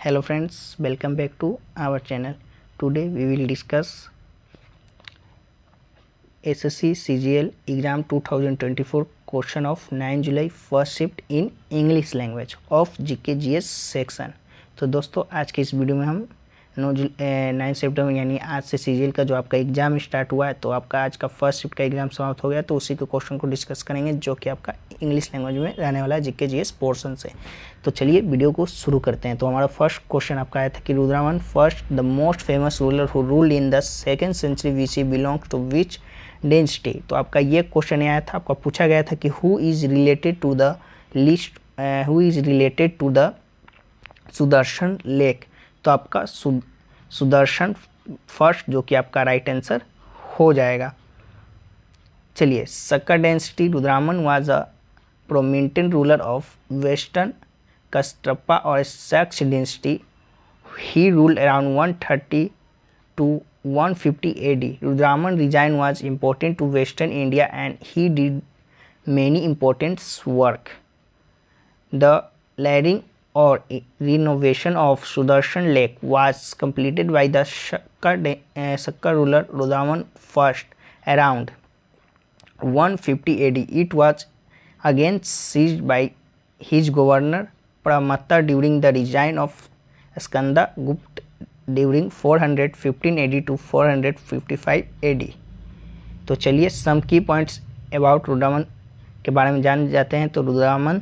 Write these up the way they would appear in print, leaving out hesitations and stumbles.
Hello friends, welcome back to our channel. Today we will discuss SSC CGL exam 2024 question of 9 July first shift in English language of GK GS section. तो दोस्तों आज के इस video में हम 9 सितंबर यानी आज से सीजीएल का जो आपका एग्ज़ाम स्टार्ट हुआ है, तो आपका आज का फर्स्ट शिफ्ट का एग्ज़ाम समाप्त हो गया, तो उसी के क्वेश्चन को डिस्कस करेंगे जो कि आपका इंग्लिश लैंग्वेज में रहने वाला है जीके जीएस पोर्शन से। तो चलिए वीडियो को शुरू करते हैं। तो हमारा फर्स्ट क्वेश्चन आपका आया था कि Rudraman first the most famous ruler who ruled in the 2nd century BC belongs to which dynasty. तो आपका ये क्वेश्चन आया था, आपका पूछा गया था कि who is related to the list who is related to the Sudarshan lake. तो आपका सुदर्शन फर्स्ट जो कि आपका राइट आंसर हो जाएगा। चलिए, Saka dynasty Rudraman was a prominent ruler of western Kshatrapas और Sakas dynasty he ruled around 130 to 150 AD. Rudraman region was important to Western India and he did many important work. The layering or renovation of Sudarshan Lake was completed by the Shakkar ruler Rudraman first around 150 AD. It was again seized by his governor Pramata during the reign of Skanda Gupta during 415 AD to 455 AD। तो चलिए सम की points about रुद्रमन के बारे में जान जाते हैं। तो Rudraman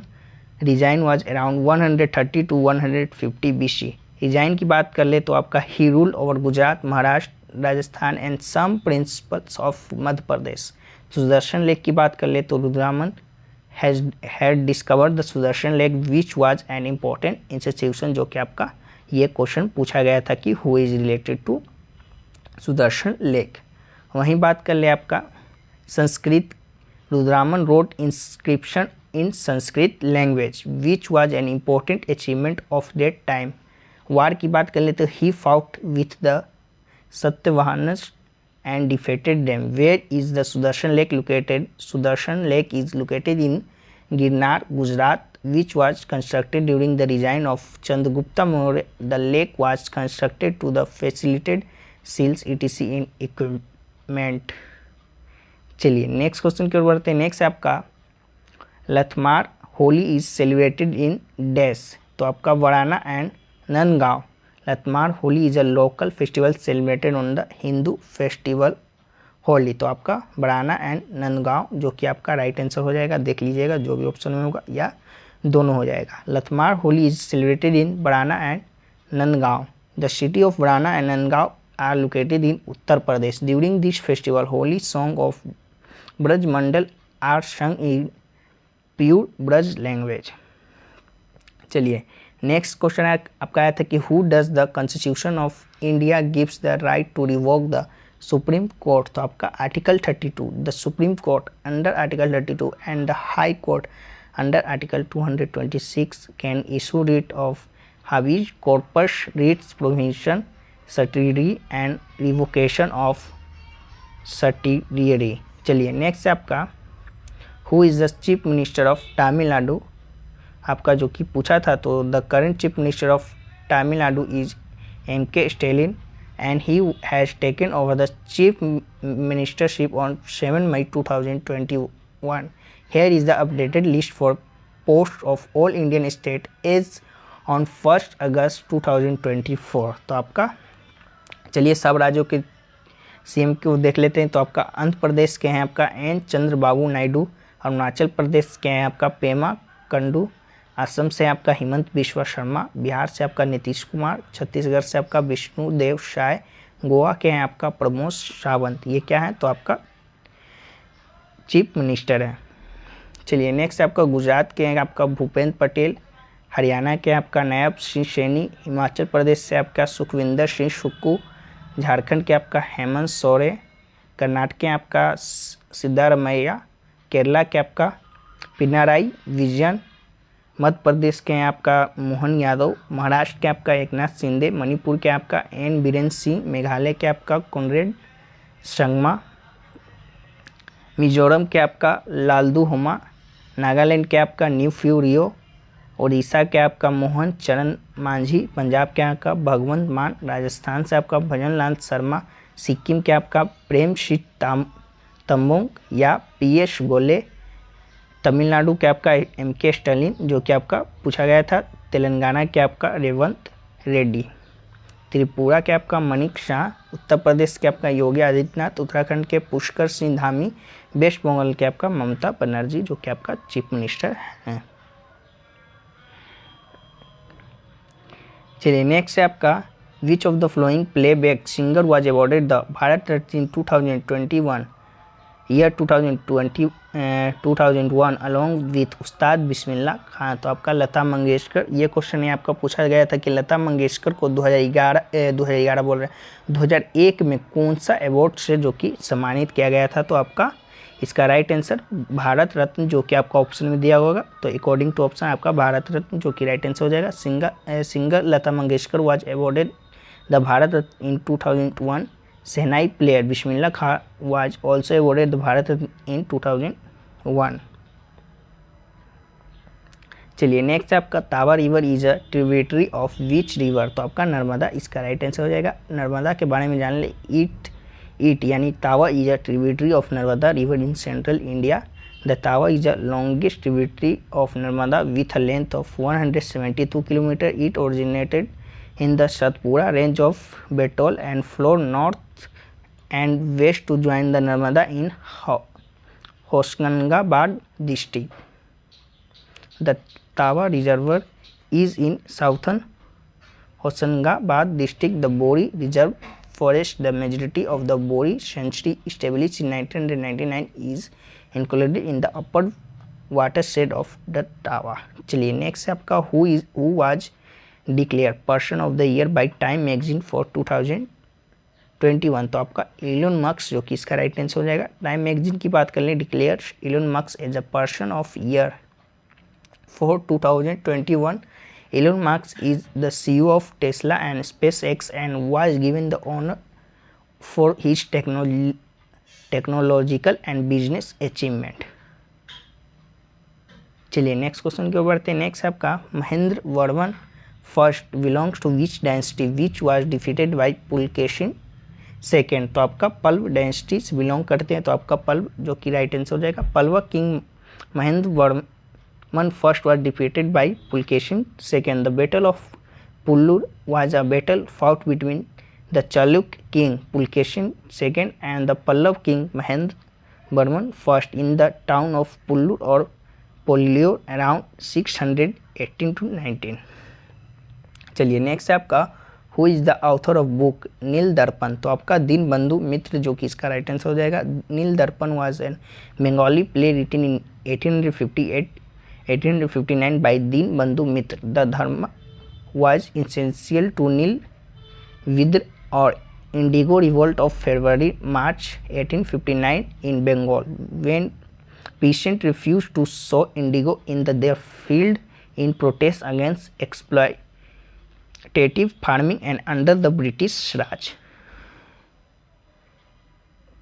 reign was around 130 to 150 BC। Reign की बात कर ले तो आपका he rule over Gujarat, Maharashtra, Rajasthan and some principals of Madhya Pradesh. Sudarshan lake की बात कर ले तो Rudraman had discovered the Sudarshan lake which was an important institution, जो कि आपका ये क्वेश्चन पूछा गया था कि who is related to Sudarshan lake. वहीं बात कर ले आपका Sanskrit, रुद्रमन wrote inscription in Sanskrit language which was an important achievement of that time. War की बात कर ले तो he fought with the Satavahanas and defeated them. Where is the Sudarshan lake located? Sudarshan lake is located in Girnar, Gujarat, which was constructed during the reign of Chandragupta Maurya. The lake was constructed to the facilitate seals etc in equipment. चलिए next question की ओर बढ़ते हैं। Next है आपका Lathmar Holi is celebrated in dash. तो आपका Barsana and Nandgaon. Lathmar Holi is a local festival celebrated on the Hindu festival Holi. तो आपका बराना एंड नंदगांव जो कि आपका राइट आंसर हो जाएगा। देख लीजिएगा जो भी ऑप्शन में होगा या दोनों हो जाएगा। Lathmar Holi is celebrated in Barsana and Nandgaon. The city of Barsana and Nandgaon are located in Uttar Pradesh. During this festival Holi song of Braj Mandal are sung in pure Braj language. चलिए नेक्स्ट क्वेश्चन आपका आया था कि who does the constitution of India gives the right to revoke the supreme court. तो आपका article 32 the supreme court under article 32 and the high court under article 226 can issue writ of habeas corpus, writs prohibition, certiorari and revocation of certiorari। चलिए next है आपका who is the chief minister of Tamil Nadu. आपका जो कि पूछा था, तो the current chief minister of Tamil Nadu is MK Stalin and he has taken over the chief ministership on 7 May 2021। Here is the updated list for posts of all Indian state is on 1 August 2024। तो आपका चलिए सब राज्यों के CM को देख लेते हैं। तो आपका आंध्र प्रदेश के हैं आपका N चंद्रबाबू नायडू, अरुणाचल प्रदेश के हैं आपका पेमा कंडू, असम से आपका हिमंत बिश्वा शर्मा, बिहार से आपका नीतीश कुमार, छत्तीसगढ़ से आपका विष्णुदेव साय, गोवा के हैं आपका प्रमोद सावंत। ये क्या है? तो आपका चीफ मिनिस्टर है। चलिए नेक्स्ट आपका गुजरात के हैं आपका भूपेंद्र पटेल, हरियाणा के आपका नायब सिंह सैनी, हिमाचल प्रदेश से आपका सुखविंदर सिंह सुक्कू, झारखंड के आपका हेमंत सोरेन, कर्नाटक के आपका सिद्धारमैया, केरला के आपका पिनाराई विजयन, मध्य प्रदेश के हैं आपका मोहन यादव, महाराष्ट्र के आपका एकनाथ शिंदे, मणिपुर के आपका N बीरेंद्र सिंह, मेघालय के आपका कॉनरेड संगमा, मिजोरम के आपका लालदू होमा, नागालैंड के आपका न्यू फ्यू रियो, उड़ीसा के आपका मोहन चरण मांझी, पंजाब के आपका भगवंत मान, राजस्थान से आपका भजन लाल शर्मा, सिक्किम के आपका प्रेम सिंह तंबोंग या पीएस गोले, तमिलनाडु के आपका एमके स्टालिन जो कि आपका पूछा गया था, तेलंगाना के आपका रेवंत रेड्डी, त्रिपुरा के आपका मणिक शाह, उत्तर प्रदेश के आपका योगी आदित्यनाथ, उत्तराखंड के पुष्कर सिंह धामी, वेस्ट बंगाल के आपका ममता बनर्जी जो कि आपका चीफ मिनिस्टर हैं। चलिए नेक्स्ट है आपका which of the flowing playback singer was awarded the Bharat Ratna in 2021 year 2001 along with उस्ताद बिस्मिल्लाह खान। तो आपका लता मंगेशकर, ये क्वेश्चन है आपका पूछा गया था कि लता मंगेशकर को 2001 में कौन सा अवार्ड से जो कि सम्मानित किया गया था। तो आपका इसका राइट आंसर भारत रत्न जो कि आपका ऑप्शन में दिया होगा। तो अकॉर्डिंग टू ऑप्शन आपका भारत रत्न जो कि राइट आंसर हो जाएगा। Singer Lata Mangeshkar was awarded the Bharat Ratna in 2001। Shehnai player Bismillah Khan was also awarded the Bharat Ratna in 2001। चलिए नेक्स्ट आपका Tawa river is a tributary of which river. तो आपका नर्मदा इसका राइट आंसर हो जाएगा। नर्मदा के बारे में जान ले। इट यानी Tawa is a tributary of Narmada river in central India. The Tawa is the longest tributary of Narmada with a length of 172 kilometre. It originated in the Satpura range of Betol and flow north and west to join the Narmada in Hoshangabad district. The Tawa Reservoir is in southern Hoshangabad district. The Bori Reserve Forest, the majority of the Bori sanctuary established in 1999, is included in the upper watershed of the Tawa. चलिए next है आपका who was declare person of the year by time magazine for 2021। तो आपका Elon Musk जो कि इसका right answer हो जाएगा। टाइम मैगजीन की बात कर लें, declare Elon Musk as a person of year for 2021। Elon Musk is the CEO of Tesla and SpaceX and was given the honour for his technological and business achievement. चलिए next question की ओर बढ़ते हैं। Next है आपका Mahendra Varman first belongs to which dynasty which was defeated by Pulakeshin second. तो आपका Pallav dynasty से बिलोंग करते हैं। तो आपका पल्लव जो कि राइट आंसर हो जाएगा। Pallava king Mahendra Varman first was defeated by Pulakeshin second. The battle of Pullur was a battle fought between the Chalukya king Pulakeshin second and the Pallava king Mahendra Varman first in the town of Pullur और पोल्लियोर अराउंड 618 to 19। चलिए नेक्स्ट है आपका who is the author of book Nil Darpan. तो आपका दीनबंधु मित्र जो कि इसका right answer हो जाएगा। Nil Darpan was an Bengali play written in 1859 by Dinabandhu Mitra. The drama was essential to Nil विद्र or indigo revolt of February March 1859 in Bengal when peasants refused to sow indigo in their field in protest against exploitative farming and under the British Raj।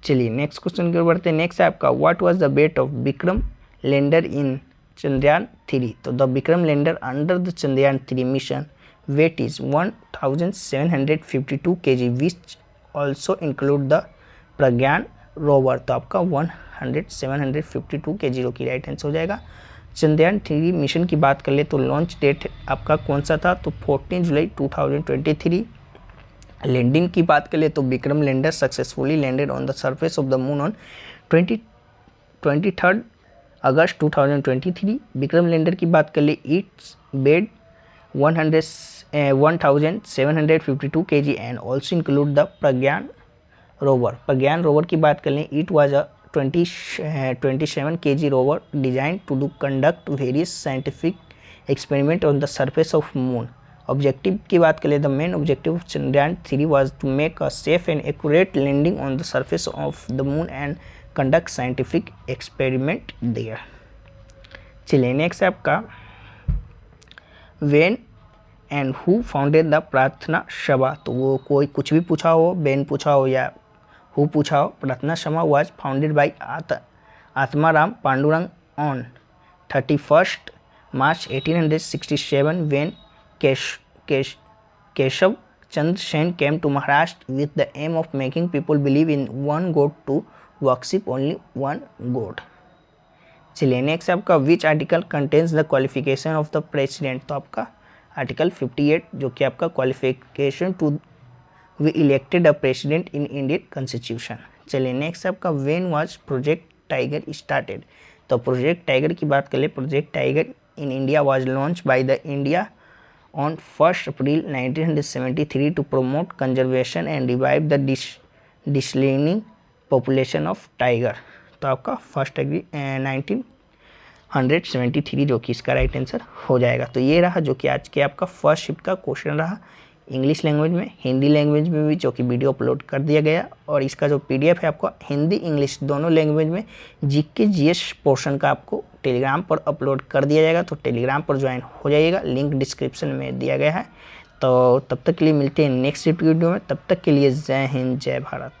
चलिए next question की ओर बढ़ते हैं। Next है आपका what was the weight of Vikram lander in Chandrayaan 3। तो the Vikram lander under the Chandrayaan 3 mission weight is 1752 kg which also include the Pragyan rover. तो आपका 752 kg जो कि राइट आंसर हो जाएगा। चंद्रयान 3 मिशन की बात कर ले तो लॉन्च डेट आपका कौन सा था। तो 14 जुलाई 2023। लैंडिंग की बात कर ले तो Vikram lander successfully landed on the surface of the moon on 23 August 2023। Vikram lander की बात कर ले it's weight 1752 kg and also include the Pragyan rover. Pragyan rover की बात कर लें it was a 27 kg rover design to conduct various scientific experiment on the surface of moon. Objective की बात करें the main objective of Chandrayaan 3 was to make a safe and accurate landing on the surface of the moon and conduct scientific experiment there. चलिए next है आपका when and who founded the Prarthana Sabha. तो वो कोई कुछ भी पूछा हो, वेन पूछा हो या हु पूछा हो। प्रार्थना सभा was founded by Atmaram Pandurang on 31 March 1867 when Keshav Chand Sen came to Maharashtra with the aim of making people believe in one God to worship only one God. चलिए नेक्स्ट आपका which article contains the qualification of the president, तो आपका article 58 जो कि आपका qualification to be elected a president in Indian constitution. चलिए next आपका when was project tiger started, तो प्रोजेक्ट टाइगर की बात करें, project tiger in India was launch by the India on 1 April 1973 to promote conservation and revive the declining population of tiger, तो आपका 1 April 1973 जो कि इसका राइट आंसर हो जाएगा। तो ये रहा जो कि आज के आपका फर्स्ट शिफ्ट का क्वेश्चन रहा इंग्लिश लैंग्वेज में, हिंदी लैंग्वेज में भी, जो कि वीडियो अपलोड कर दिया गया, और इसका जो पीडीएफ है आपको हिंदी इंग्लिश दोनों लैंग्वेज में जीके जीएस पोर्शन का आपको टेलीग्राम पर अपलोड कर दिया जाएगा। तो टेलीग्राम पर ज्वाइन हो जाइएगा, लिंक डिस्क्रिप्शन में दिया गया है। तो तब तक के लिए मिलते हैं नेक्स्ट वीडियो में, तब तक के लिए जय हिंद जय भारत।